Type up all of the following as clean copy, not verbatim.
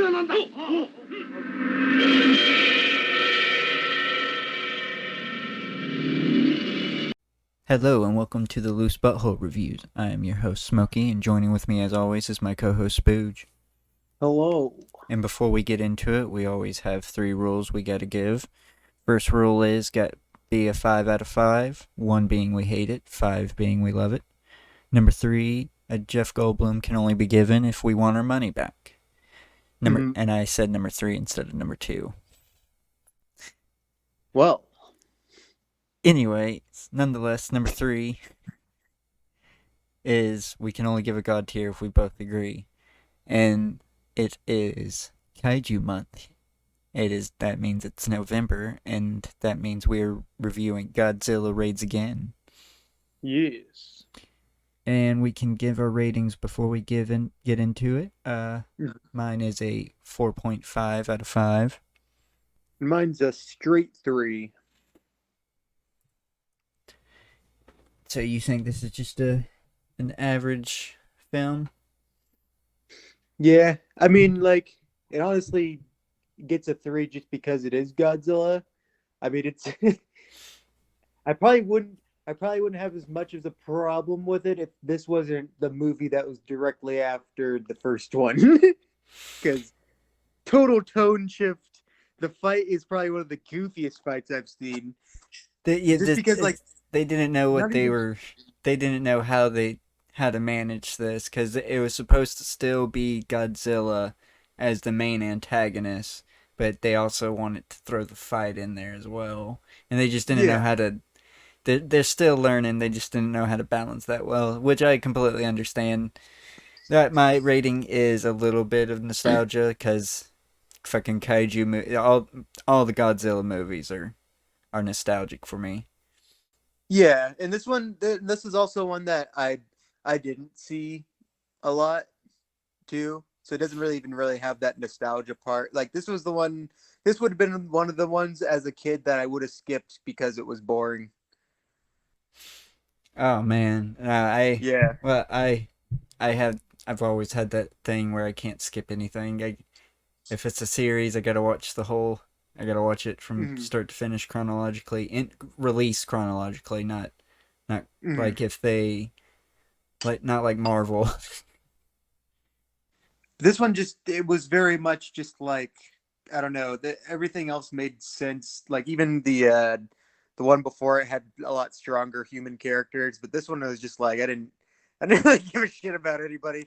Hello and welcome to the Loose Butthole Reviews. I am your host Smokey, and joining with me as always is my co-host Spooge. Hello. And before we get into it, we always have 3 rules we gotta give. First rule is be a 5 out of 5, 1 being we hate it, 5 being we love it. Number 3, a Jeff Goldblum can only be given if we want our money back. And I said number 3 instead of number 2. Well, Anyway, nonetheless, number 3 is we can only give a god tier if we both agree. And it is Kaiju Month. That means it's November, and that means we're reviewing Godzilla Raids Again. yes. And we can give our ratings before we get into it. Mine is a 4.5 out of 5. Mine's a straight 3. So you think this is just an average film? Yeah, I mean, like, it honestly gets a 3 just because it is Godzilla. I mean, it's. I probably wouldn't have as much of a problem with it if this wasn't the movie that was directly after the first one. Because total tone shift. The fight is probably one of the goofiest fights I've seen. Just because, like, they didn't know what not they even. were. They didn't know how to manage this because it was supposed to still be Godzilla as the main antagonist, but they also wanted to throw the fight in there as well, and they just didn't know Yeah. how to. They're still learning. They just didn't know how to balance that well, which I completely understand. That my rating is a little bit of nostalgia because fucking all the Godzilla movies are nostalgic for me. Yeah, and this is also one that I didn't see a lot too, so it doesn't really even really have that nostalgia part. Like this was the one, this would have been one of the ones as a kid that I would have skipped because it was boring. Oh man, I Yeah. well I have I've always had that thing where I can't skip anything. If it's a series, I gotta watch the whole. I gotta watch it from Hmm. start to finish chronologically, in release chronologically, not Hmm. like if they not like Marvel. This one just it was very much just like I don't know that everything else made sense. Like even the one before it had a lot stronger human characters, but this one was just like I didn't really give a shit about anybody.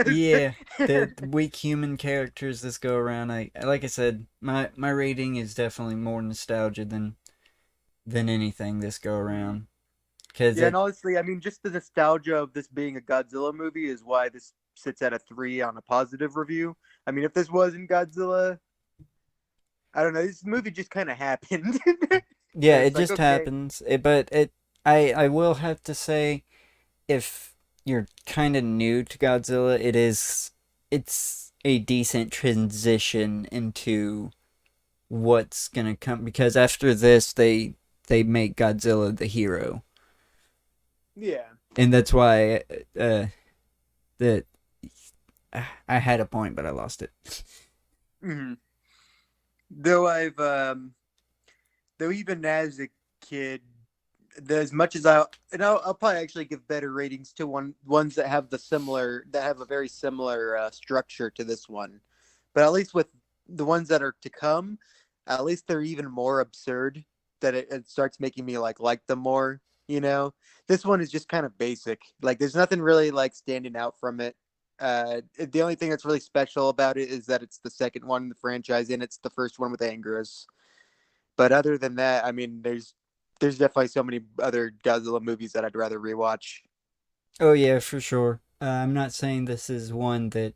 Yeah, the weak human characters this go around. I like I said, my rating is definitely more nostalgia than anything this go around because Yeah, and it. honestly, I mean, just the nostalgia of this being a Godzilla movie is why this sits at a 3 on a positive review. I mean, if this wasn't Godzilla, I don't know. This movie just kind of happened. Yeah, It's it like just okay, happens. But it I will have to say, if you're kind of new to Godzilla, it's a decent transition into what's gonna come because after this they make Godzilla the hero, yeah. and that's why that I had a point but I lost it. Hmm. Though though even as a kid, as much as I'll probably actually give better ratings to ones that have that have a very similar structure to this one, but at least with the ones that are to come, at least they're even more absurd. That it starts making me like them more. You know, this one is just kind of basic. Like there's nothing really like standing out from it. The only thing that's really special about it is that it's the second one in the franchise and it's the first one with Anguirus. But other than that, I mean, there's definitely so many other Godzilla movies that I'd rather rewatch. Oh yeah, for sure. I'm not saying this is one that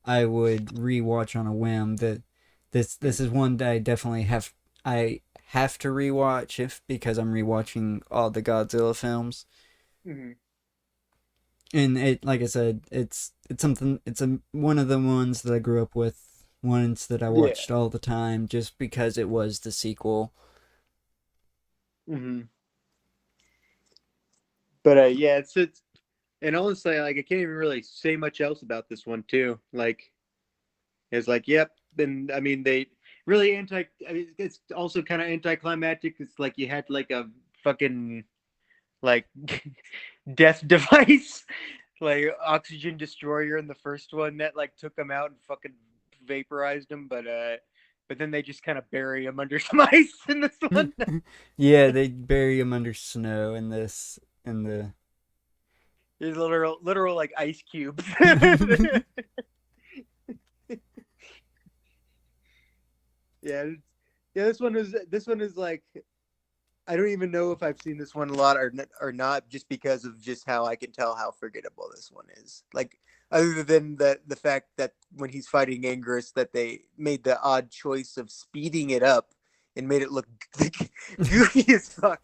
I would rewatch on a whim. That this is one that I have to rewatch if because I'm rewatching all the Godzilla films. Mm-hmm. And it, like I said, it's something. It's one of the ones that I grew up with, ones that I Yeah. watched all the time, just because it was the sequel. Mm-hmm. But yeah, it's and honestly, like I can't even really say much else about this one too. Like It's like, yep. And I mean, they really anti. I mean, it's also kind of anticlimactic. It's like you had like a fucking like death device, like oxygen destroyer in the first one that like took him out and fucking vaporized him, but then they just kind of bury him under some ice in this one. Yeah, they bury him under snow in this in the There's literal like ice cubes. Yeah, yeah. This one is like I don't even know if I've seen this one a lot or not, just because of just how I can tell how forgettable this one is. Like, other than the fact that when he's fighting Angerus, that they made the odd choice of speeding it up and made it look goofy as fuck.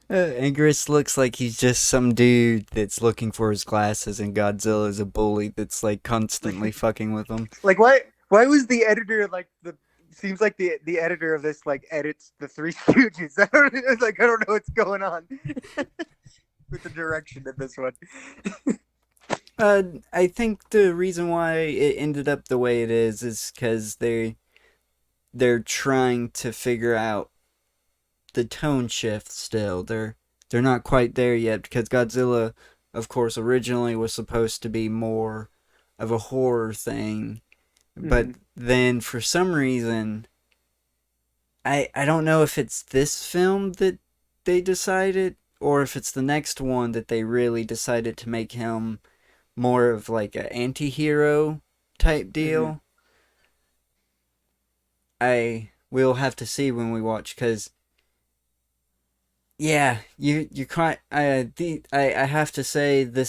Anguirus looks like he's just some dude that's looking for his glasses, and Godzilla's a bully that's like constantly fucking with him. Like, why was the editor like the? Seems like the editor of this like edits the Three Stooges. I don't know what's going on with the direction of this one. I think the reason why it ended up the way it is because they're trying to figure out the tone shift. Still, they're not quite there yet because Godzilla, of course, originally was supposed to be more of a horror thing, but Mm-hmm. then for some reason, I don't know if it's this film that they decided or if it's the next one that they really decided to make him more of like an anti-hero type Mm-hmm. deal. I will have to see when we watch because yeah, you can't. I have to say the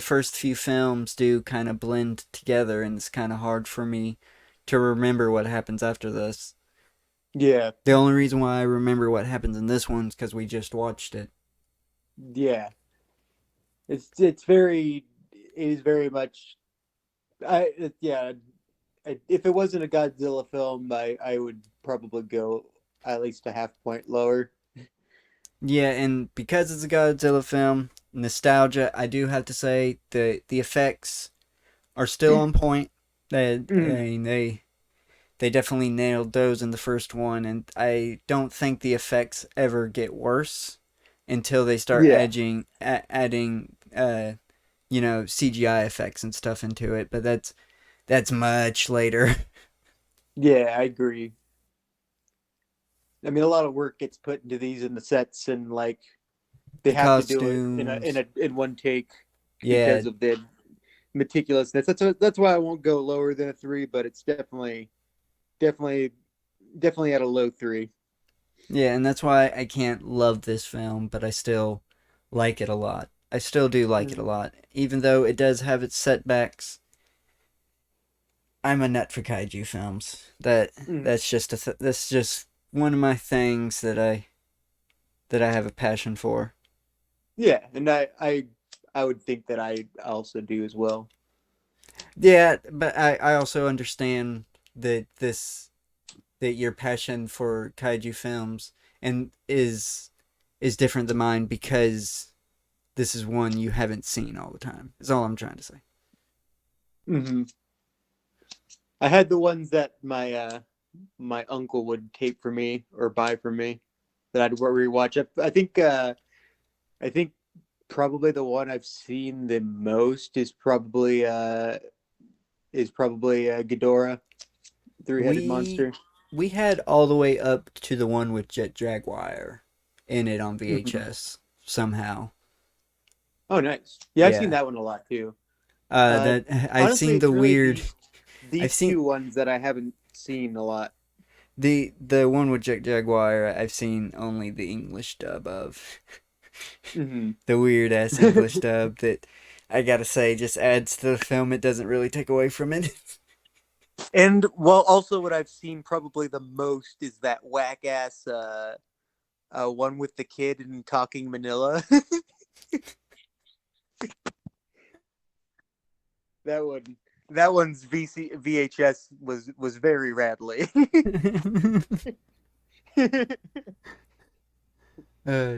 first few films do kind of blend together, and it's kind of hard for me to remember what happens after this. Yeah, The only reason why I remember what happens in this one is because we just watched it. yeah. It is very much. Yeah. If it wasn't a Godzilla film, I would probably go at least a half point lower. Yeah, and because it's a Godzilla film, nostalgia, I do have to say the effects are still on point. I Mm, mean, they definitely nailed those in the first one, and I don't think the effects ever get worse until they start yeah, adding CGI effects and stuff into it. But that's much later. yeah, I agree. I mean, a lot of work gets put into these in the sets, and like they The have to do it in a in costumes, a in one take yeah, because of the meticulousness. That's why I won't go lower than a three, but it's definitely definitely at a low three. yeah, and that's why I can't love this film, but I still like it a lot. I still do like it a Mm, lot, even though it does have its setbacks. I'm a nut for kaiju films. mm. That's just one of my things that I have a passion for. Yeah, and I would think that I also do as well. Yeah, but I also understand that that your passion for kaiju films and is different than mine because this is one you haven't seen all the time. Is all I'm trying to say. Hmm. I had the ones that my uncle would tape for me or buy for me that I'd rewatch. I think probably the one I've seen the most is probably Ghidorah, three-headed We monster. we had all the way up to the one with Jet Jaguar in it on Hmm. VHS somehow. Oh, nice. Yeah, I've seen Yeah. that one a lot too. Uh, That I've Honestly, seen it's the really weird. these I've seen two ones that I haven't seen a lot. the one with Jet Jaguar. I've seen only the English dub of Hmm. the weird ass English dub that I gotta say just adds to the film. It doesn't really take away from it. And well, also what I've seen probably the most is that whack ass one with the kid in Talking Manila. that one, that one's VHS was very radly.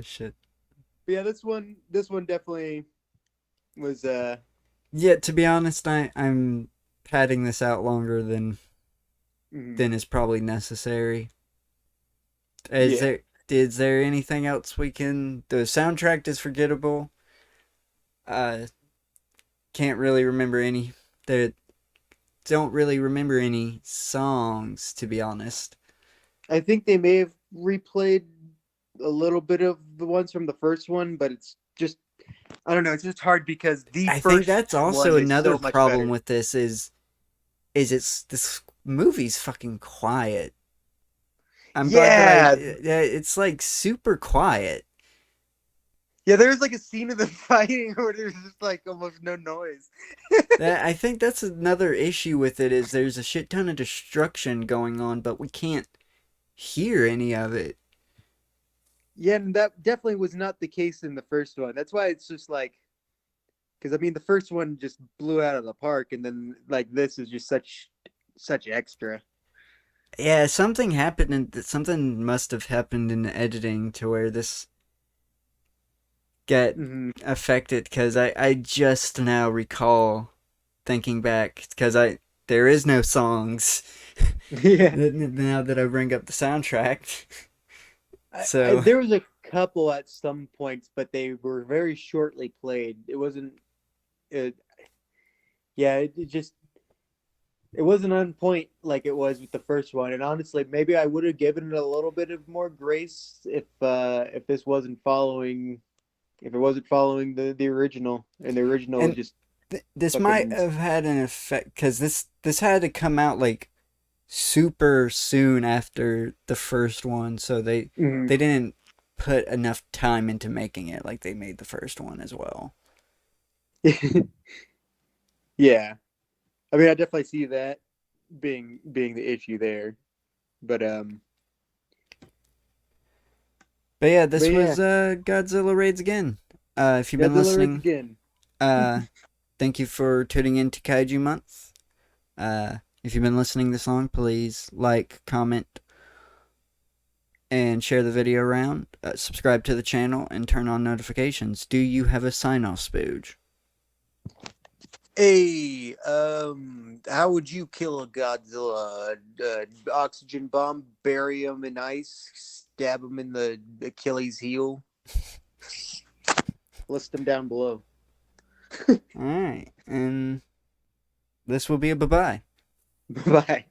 Shit. Yeah, this one definitely was. Yeah, to be honest, I'm padding this out longer Mhm. than is probably necessary. Is Yeah, there is there anything else we can? The soundtrack is forgettable. Uh, can't really remember any. There don't really remember any songs, to be honest. I think they may have replayed a little bit of the ones from the first one, but it's just I don't know. It's just hard because the I think first that's also one is another so much problem better. with this is it's this movie's fucking quiet. I'm glad that Yeah, it's like super quiet. yeah. There's like a scene of them fighting where there's just like almost no noise. That I think that's another issue with it is there's a shit ton of destruction going on, but we can't hear any of it. Yeah, and that definitely was not the case in the first one. That's why it's just like because I mean the first one just blew out of the park, and then like this is just such extra. Yeah, something must have happened in the editing to where this get Hmm. affected because I just now recall thinking back because I there is no songs Yeah, now that I bring up the soundtrack. I So there was a couple at some points, but they were very shortly played. It wasn't. It, yeah, it just it wasn't on point like it was with the first one. And honestly, maybe I would have given it a little bit of more grace if this wasn't following if it wasn't following the original. And the original is and just this might fucking. have had an effect because this had to come out like super soon after the first one, so Mhm. they didn't put enough time into making it like they made the first one as well. Yeah, I mean, I definitely see that being the issue there. But But yeah, but this yeah, was Godzilla Raids Again. If you've been Godzilla Raids listening, again. uh, thank you for tuning in to Kaiju Month. If you've been listening this long, please like, comment, and share the video around. Subscribe to the channel and turn on notifications. Do you have a sign off, Spooge? Hey, how would you kill a Godzilla? Oxygen bomb, bury him in ice, stab him in the Achilles heel. List them down below. Alright, and this will be a bye bye. Bye.